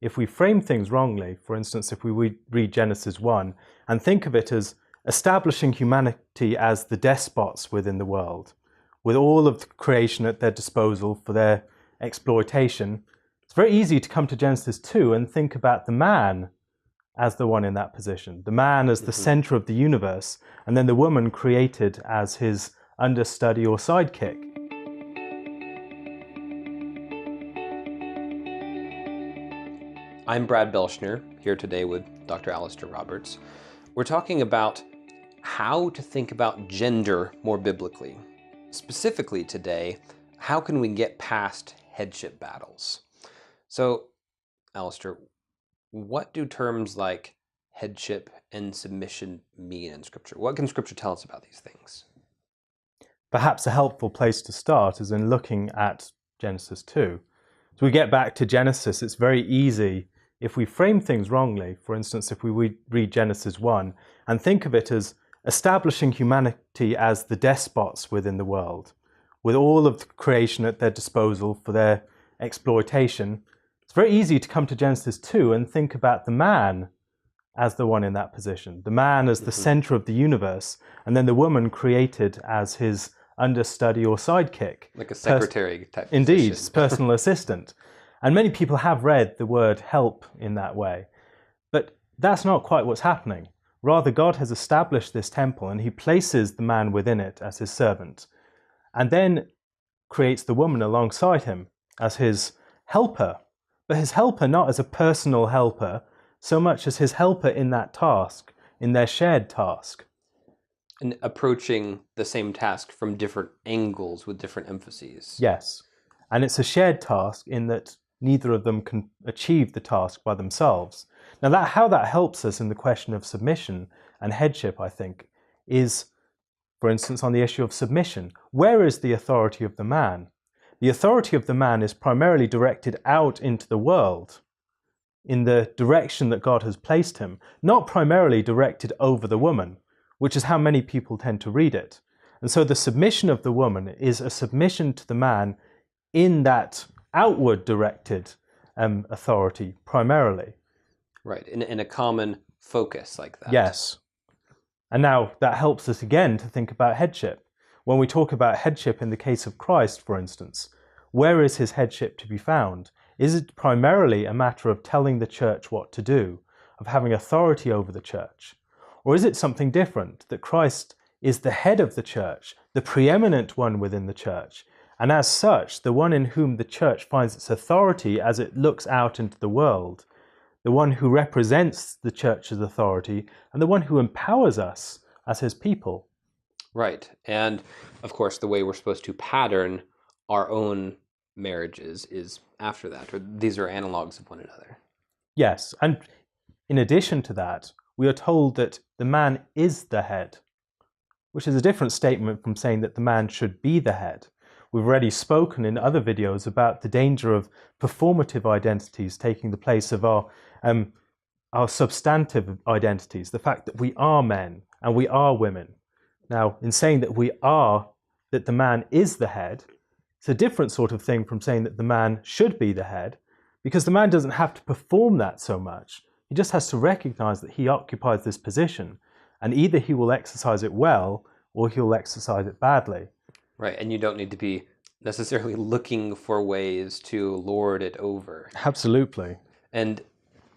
if we frame things wrongly, for instance, if we read Genesis 1 and think of it as establishing humanity as the despots within the world, with all of the creation at their disposal for their exploitation, it's very easy to come to Genesis 2 and think about the man as the one in that position, the man as the center of the universe, and then the woman created as his understudy or sidekick. I'm Brad Belschner, here today with Dr. Alastair Roberts. We're talking about how to think about gender more biblically. Specifically today, how can we get past headship battles? So, Alastair, what do terms like headship and submission mean in Scripture? What can Scripture tell us about these things? Perhaps a helpful place to start is in looking at Genesis 2. So we get back to Genesis, it's very easy, if we frame things wrongly, for instance, if we read Genesis 1 and think of it as establishing humanity as the despots within the world, with all of the creation at their disposal for their exploitation, it's very easy to come to Genesis 2 and think about the man as the one in that position, the man as the center of the universe, and then the woman created as his understudy or sidekick. Like a secretary type Indeed, position. personal assistant. And many people have read the word help in that way. But that's not quite what's happening. Rather, God has established this temple and he places the man within it as his servant, and then creates the woman alongside him as his helper. But his helper not as a personal helper, so much as his helper in that task, in their shared task. And approaching the same task from different angles with different emphases. Yes. And it's a shared task in that neither of them can achieve the task by themselves. Now, how that helps us in the question of submission and headship, I think, is, for instance, on the issue of submission. Where is the authority of the man? The authority of the man is primarily directed out into the world, in the direction that God has placed him, not primarily directed over the woman, which is how many people tend to read it. And so the submission of the woman is a submission to the man in that outward directed authority primarily. Right, in a common focus like that. Yes. And now that helps us again to think about headship. When we talk about headship in the case of Christ, for instance, where is his headship to be found? Is it primarily a matter of telling the church what to do, of having authority over the church? Or is it something different, that Christ is the head of the church, the preeminent one within the church, and as such, the one in whom the church finds its authority as it looks out into the world, the one who represents the church's authority, and the one who empowers us as his people? Right, and of course the way we're supposed to pattern our own marriages is after that, or these are analogues of one another. Yes, and in addition to that, we are told that the man is the head, which is a different statement from saying that the man should be the head. We've already spoken in other videos about the danger of performative identities taking the place of our substantive identities, the fact that we are men and we are women. Now, in saying that that the man is the head, it's a different sort of thing from saying that the man should be the head, because the man doesn't have to perform that so much. He just has to recognize that he occupies this position, and either he will exercise it well or he'll exercise it badly. Right, and you don't need to be necessarily looking for ways to lord it over. Absolutely. And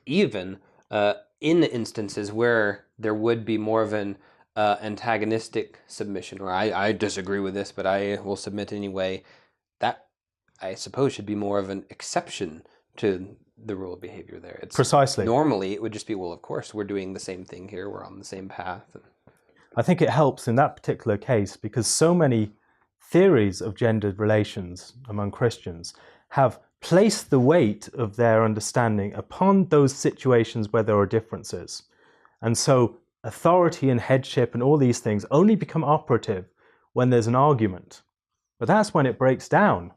even in instances where there would be more of an antagonistic submission, or I disagree with this, but I will submit anyway, that I suppose should be more of an exception to the rule of behavior there. It's precisely. Normally, it would just be, well, of course, we're doing the same thing here. We're on the same path. I think it helps in that particular case because so many theories of gendered relations among Christians have placed the weight of their understanding upon those situations where there are differences. And so authority and headship and all these things only become operative when there's an argument. But that's when it breaks down,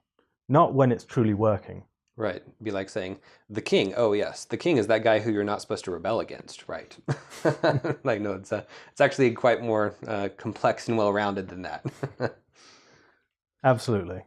not when it's truly working. Right. It'd be like saying, the king, oh yes, the king is that guy who you're not supposed to rebel against, right? Like, no, it's actually quite more complex and well-rounded than that. Absolutely.